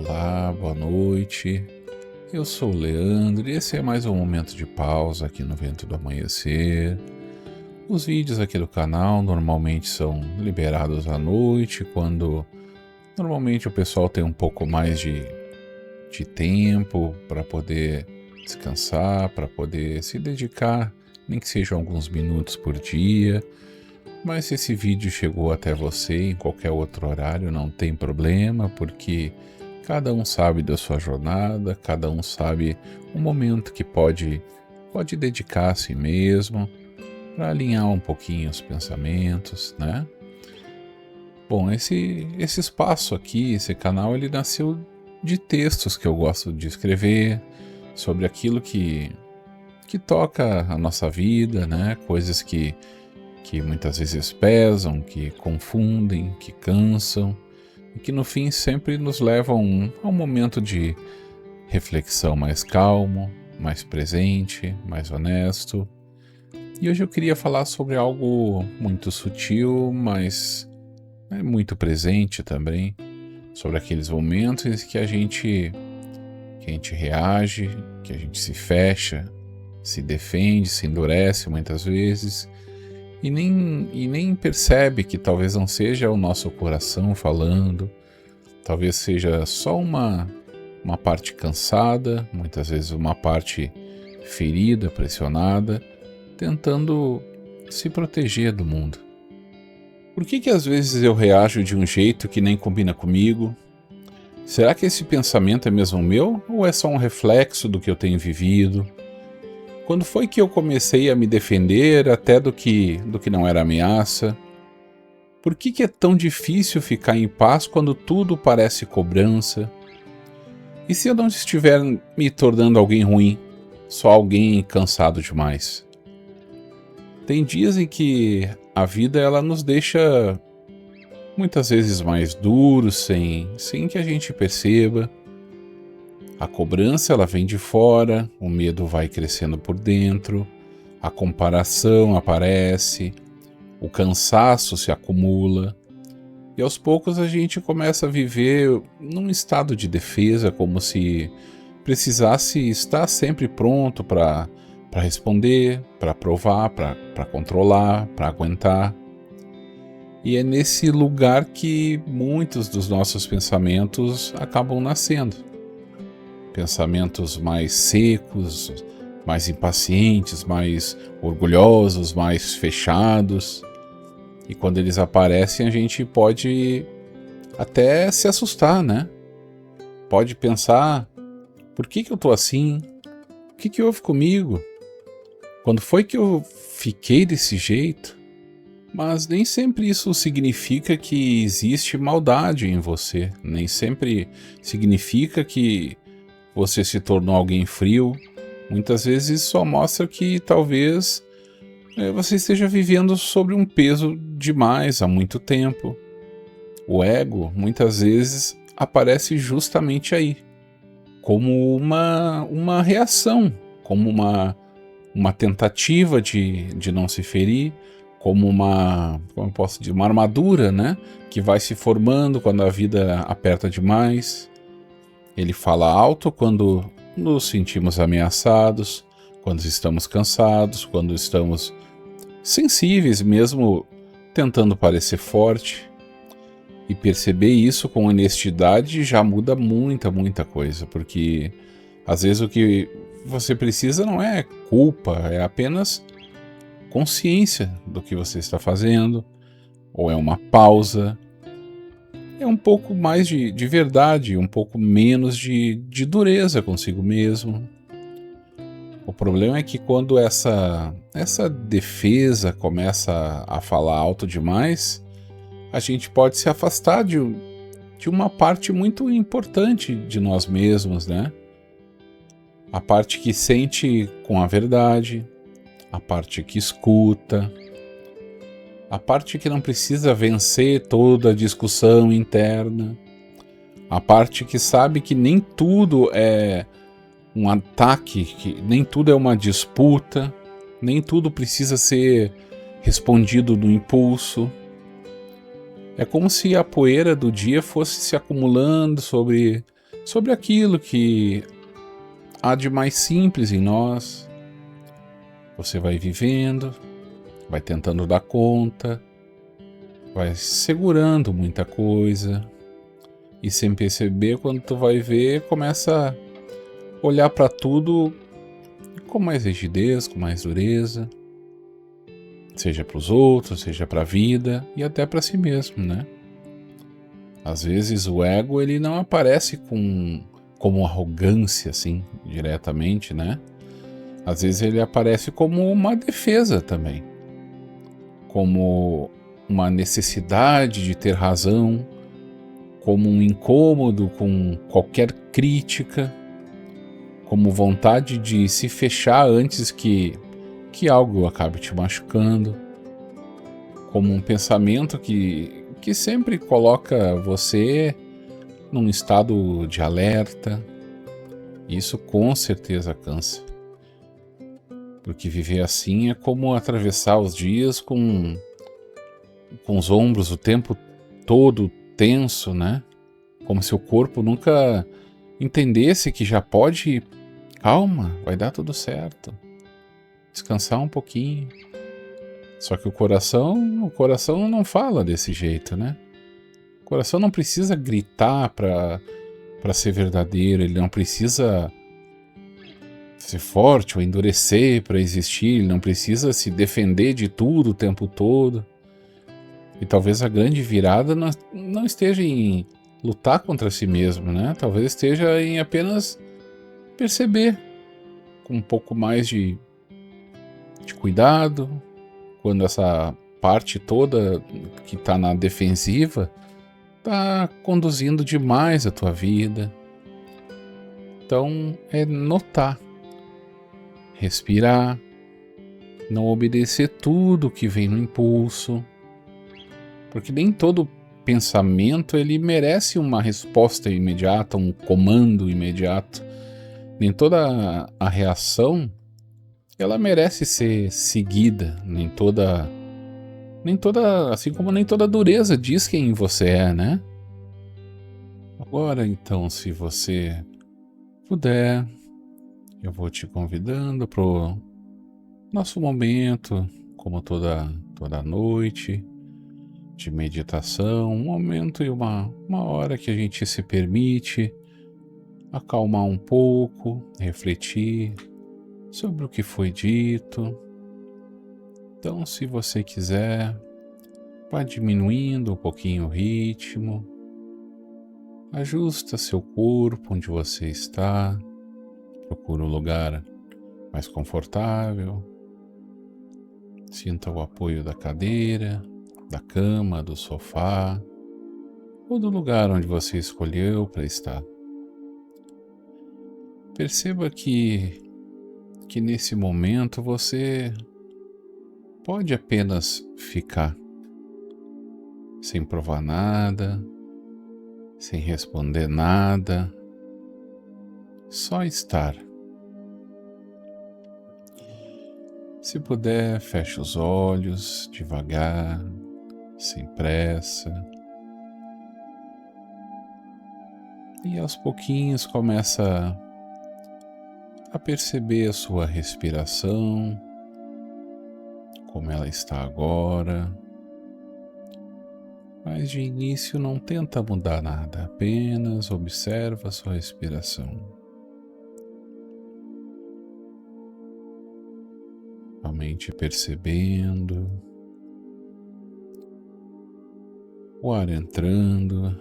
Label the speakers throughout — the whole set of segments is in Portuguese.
Speaker 1: Olá, boa noite. Eu sou o Leandro e esse é mais um momento de pausa aqui no Vento do Amanhecer. Os vídeos aqui do canal normalmente são liberados à noite, quando normalmente o pessoal tem um pouco mais de tempo para poder descansar, para poder se dedicar, nem que sejam alguns minutos por dia. Mas se esse vídeo chegou até você em qualquer outro horário, não tem problema, porque cada um sabe da sua jornada, cada um sabe o momento que pode dedicar a si mesmo, para alinhar um pouquinho os pensamentos, né? Bom, esse espaço aqui, esse canal, ele nasceu de textos que eu gosto de escrever, sobre aquilo que toca a nossa vida, né? Coisas que muitas vezes pesam, que confundem, que cansam e que no fim sempre nos levam a um momento de reflexão mais calmo, mais presente, mais honesto. E hoje eu queria falar sobre algo muito sutil, mas muito presente também, sobre aqueles momentos em que a gente reage, que a gente se fecha, se defende, se endurece muitas vezes, e nem percebe que talvez não seja o nosso coração falando, talvez seja só uma parte cansada, muitas vezes uma parte ferida, pressionada, tentando se proteger do mundo. Por que às vezes eu reajo de um jeito que nem combina comigo? Será que esse pensamento é mesmo meu ou é só um reflexo do que eu tenho vivido? Quando foi que eu comecei a me defender até do que não era ameaça? Por que é tão difícil ficar em paz quando tudo parece cobrança? E se eu não estiver me tornando alguém ruim, só alguém cansado demais? Tem dias em que a vida ela nos deixa muitas vezes mais duros, sem que a gente perceba. A cobrança ela vem de fora, o medo vai crescendo por dentro, a comparação aparece, o cansaço se acumula e aos poucos a gente começa a viver num estado de defesa, como se precisasse estar sempre pronto para responder, para provar, para controlar, para aguentar. E é nesse lugar que muitos dos nossos pensamentos acabam nascendo. Pensamentos mais secos, mais impacientes, mais orgulhosos, mais fechados. E quando eles aparecem, a gente pode até se assustar, né? Pode pensar, por que eu tô assim? O que houve comigo? Quando foi que eu fiquei desse jeito? Mas nem sempre isso significa que existe maldade em você. Nem sempre significa que você se tornou alguém frio. Muitas vezes só mostra que talvez você esteja vivendo sobre um peso demais há muito tempo. O ego muitas vezes aparece justamente aí, como uma reação, como uma tentativa de não se ferir, como como eu posso dizer, uma armadura, né, que vai se formando quando a vida aperta demais. Ele fala alto quando nos sentimos ameaçados, quando estamos cansados, quando estamos sensíveis, mesmo tentando parecer forte. E perceber isso com honestidade já muda muita coisa, porque às vezes o que você precisa não é culpa, é apenas consciência do que você está fazendo, ou é uma pausa. É um pouco mais de verdade, um pouco menos de dureza consigo mesmo. O problema é que quando essa defesa começa a falar alto demais, a gente pode se afastar de uma parte muito importante de nós mesmos, né? A parte que sente com a verdade, a parte que escuta, a parte que não precisa vencer toda a discussão interna, a parte que sabe que nem tudo é um ataque, que nem tudo é uma disputa, nem tudo precisa ser respondido no impulso. É como se a poeira do dia fosse se acumulando sobre sobre aquilo que há de mais simples em nós. Você vai vivendo, vai tentando dar conta, vai segurando muita coisa e sem perceber, quando tu vai ver, começa a olhar para tudo com mais rigidez, com mais dureza, seja para os outros, seja para a vida e até para si mesmo, né? Às vezes o ego ele não aparece como arrogância assim, diretamente, né? Às vezes ele aparece como uma defesa também, como uma necessidade de ter razão, como um incômodo com qualquer crítica, como vontade de se fechar antes que algo acabe te machucando, como um pensamento que sempre coloca você num estado de alerta. Isso com certeza cansa, porque viver assim é como atravessar os dias com os ombros o tempo todo tenso, né? Como se o corpo nunca entendesse que já pode, calma, vai dar tudo certo, descansar um pouquinho. Só que o coração não fala desse jeito, né? O coração não precisa gritar para ser verdadeiro, ele não precisa ser forte ou endurecer para existir, ele não precisa se defender de tudo o tempo todo. E talvez a grande virada não esteja em lutar contra si mesmo, né? Talvez esteja em apenas perceber com um pouco mais de cuidado, quando essa parte toda que está na defensiva está conduzindo demais a tua vida. Então é notar, respirar, não obedecer tudo que vem no impulso, porque nem todo pensamento ele merece uma resposta imediata, um comando imediato. Nem toda a reação ela merece ser seguida, nem toda, assim como nem toda dureza diz quem você é, né? Agora então, se você puder, eu vou te convidando pro nosso momento, como toda noite, de meditação, um momento e uma hora que a gente se permite acalmar um pouco, refletir sobre o que foi dito. Então, se você quiser, vá diminuindo um pouquinho o ritmo, ajusta seu corpo onde você está, procura um lugar mais confortável, sinta o apoio da cadeira, da cama, do sofá ou do lugar onde você escolheu para estar. Perceba que nesse momento você pode apenas ficar, sem provar nada, sem responder nada, só estar. Se puder, feche os olhos devagar, sem pressa. E aos pouquinhos começa a perceber a sua respiração, como ela está agora. Mas de início não tenta mudar nada, apenas observa a sua respiração. Somente percebendo o ar entrando,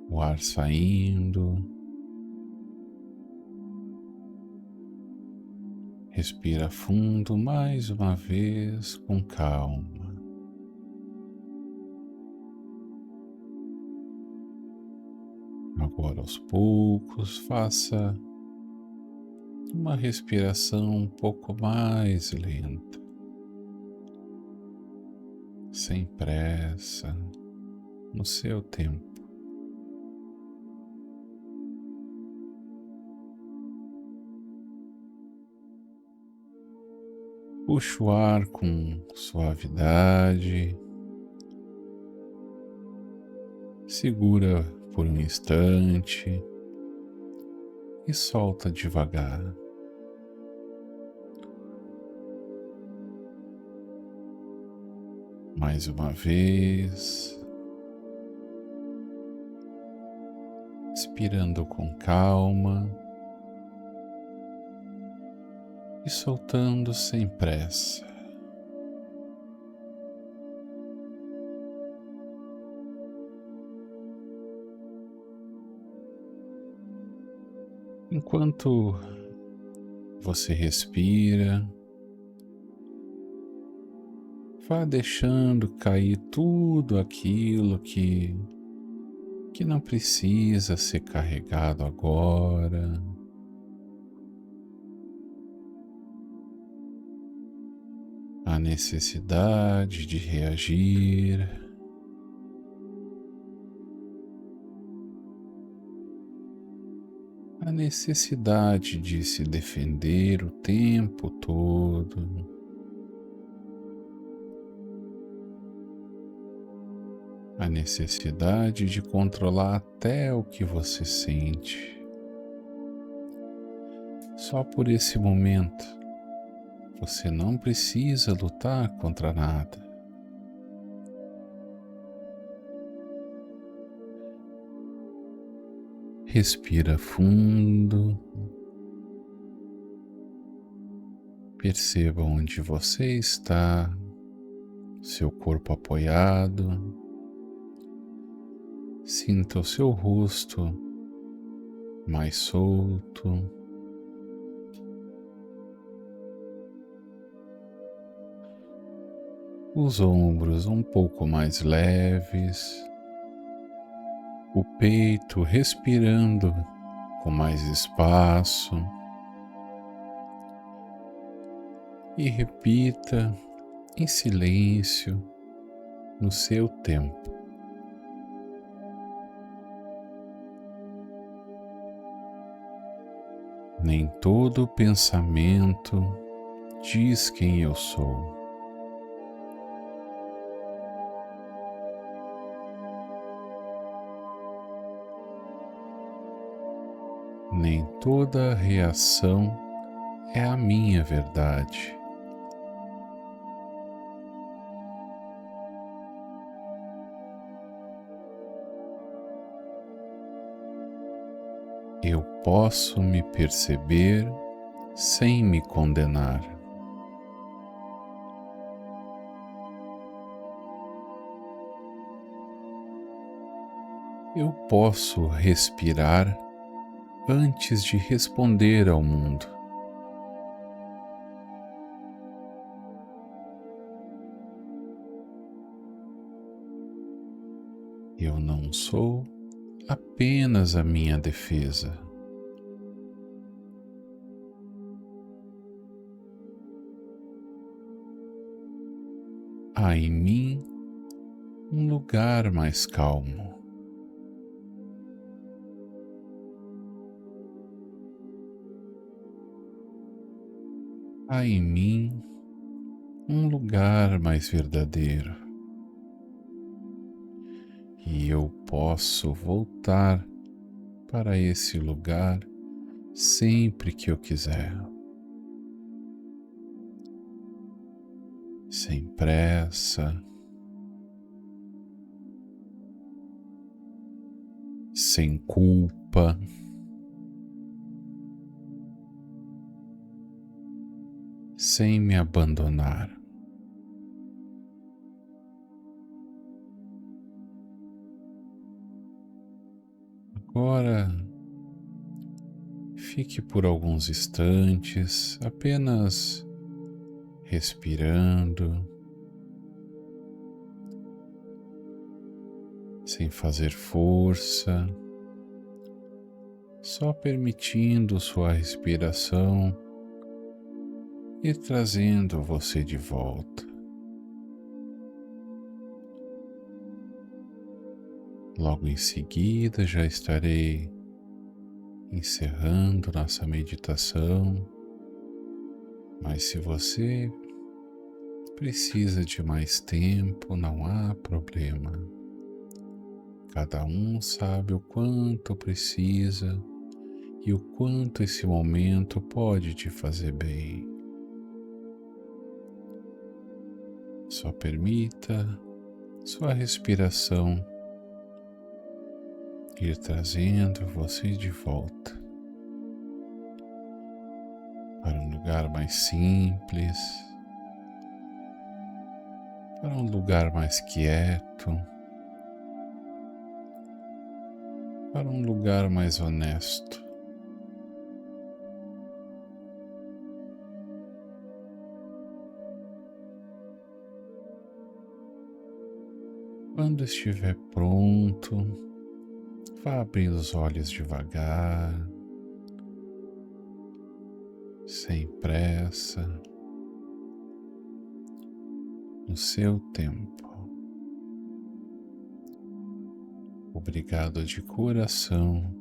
Speaker 1: o ar saindo. Respira fundo mais uma vez com calma. Agora aos poucos faça uma respiração um pouco mais lenta, sem pressa, no seu tempo. Puxa o ar com suavidade, segura por um instante e solta devagar. Mais uma vez, inspirando com calma e soltando sem pressa. Enquanto você respira, vá deixando cair tudo aquilo que não precisa ser carregado agora. A necessidade de reagir, a necessidade de se defender o tempo todo, a necessidade de controlar até o que você sente. Só por esse momento, você não precisa lutar contra nada. Respira fundo. Perceba onde você está, seu corpo apoiado. Sinta o seu rosto mais solto. Os ombros um pouco mais leves. O peito respirando com mais espaço. E repita em silêncio no seu tempo. Nem todo pensamento diz quem eu sou. Nem toda reação é a minha verdade. Eu posso me perceber sem me condenar. Eu posso respirar antes de responder ao mundo. Eu não sou apenas a minha defesa. Há em mim um lugar mais calmo. Há em mim um lugar mais verdadeiro. E eu posso voltar para esse lugar sempre que eu quiser. Sem pressa, sem culpa, sem me abandonar. Agora, fique por alguns instantes apenas respirando, sem fazer força, só permitindo sua respiração ir trazendo você de volta. Logo em seguida já estarei encerrando nossa meditação, mas se você precisa de mais tempo, não há problema. Cada um sabe o quanto precisa e o quanto esse momento pode te fazer bem. Só permita sua respiração ir trazendo você de volta para um lugar mais simples, para um lugar mais quieto, para um lugar mais honesto. Quando estiver pronto, vá abrir os olhos devagar, sem pressa, no seu tempo. Obrigado de coração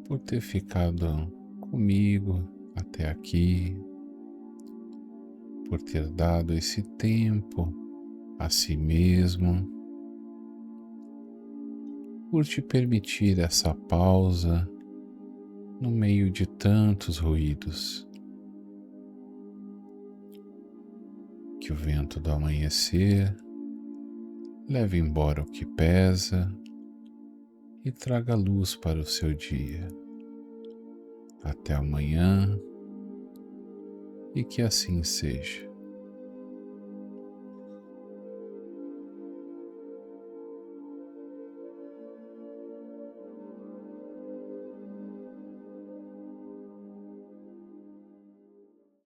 Speaker 1: por ter ficado comigo até aqui, por ter dado esse tempo a si mesmo, por te permitir essa pausa no meio de tantos ruídos. Que o vento do amanhecer leve embora o que pesa e traga luz para o seu dia. Até amanhã e que assim seja.